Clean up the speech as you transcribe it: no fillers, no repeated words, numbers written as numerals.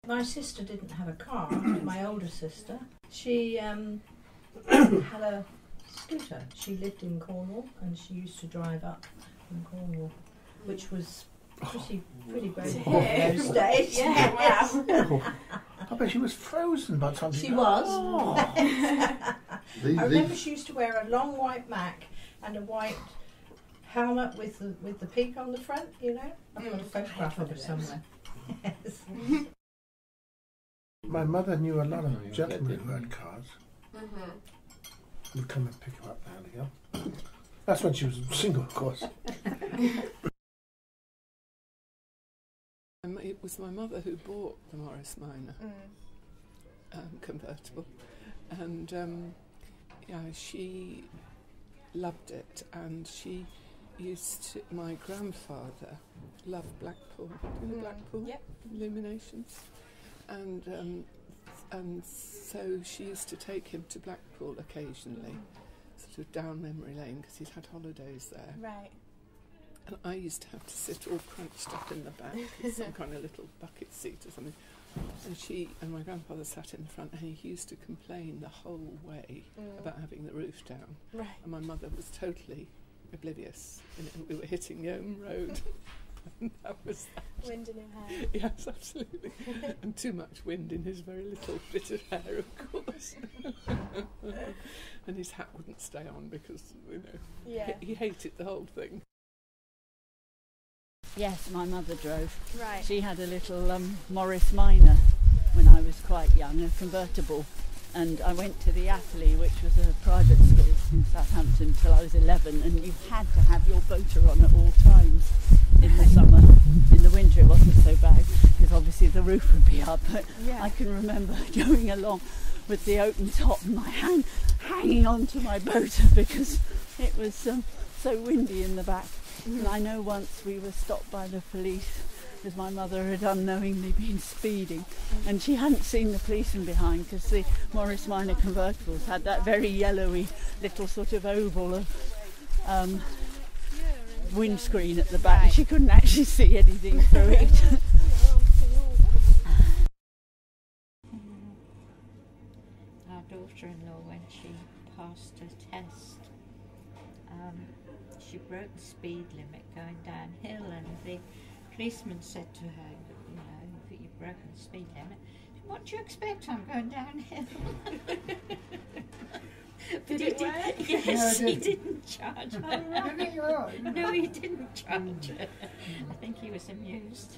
My sister didn't have a car, my older sister. She had a scooter. She lived in Cornwall and she used to drive up from Cornwall, which was pretty brave in those days. Yeah, wow. I bet she was frozen by the time She was. Oh. I remember she used to wear a long white mac and a white helmet with the peak on the front, you know. I've got a photograph of her somewhere. Yes. My mother knew a lot of gentlemen who had cars. Would come and pick her up now and again. That's when she was single, of course. It was my mother who bought the Morris Minor convertible, and yeah, she loved it, and she used to. My grandfather loved Blackpool. Do you know Blackpool? Yep. Illuminations, and so she used to take him to Blackpool occasionally, sort of down memory lane, because he'd had holidays there. Right. And I used to have to sit all crunched up in the back in some kind of little bucket seat or something. And she and my grandfather sat in the front, and he used to complain the whole way about having the roof down. Right. And my mother was totally oblivious. And we were hitting Yeom Road. And that was that. Wind in her hair. Yes, absolutely. And too much wind in his very little bit of hair, of course. And his hat wouldn't stay on because, you know, he hated the whole thing. Yes, my mother drove. Right. She had a little Morris Minor when I was quite young, a convertible. And I went to the Athley, which was a private school in Southampton, till I was 11. And you had to have your boater on at all times in the summer. In the winter it wasn't so bad, because obviously the roof would be up. But I can remember going along with the open top and my hand hanging onto my boater because it was so windy in the back. And I know once we were stopped by the police because my mother had unknowingly been speeding, and she hadn't seen the policeman behind, because the Morris Minor convertibles had that very yellowy little sort of oval of windscreen at the back. Right. She couldn't actually see anything through it. Our daughter-in-law, when she passed her test, she broke the speed limit going downhill, and the policeman said to her, you know, you've broken the speed limit. What do you expect? I'm going downhill. Did it work? Yes, No, he didn't charge her. Right. No, he didn't charge her. I think he was amused.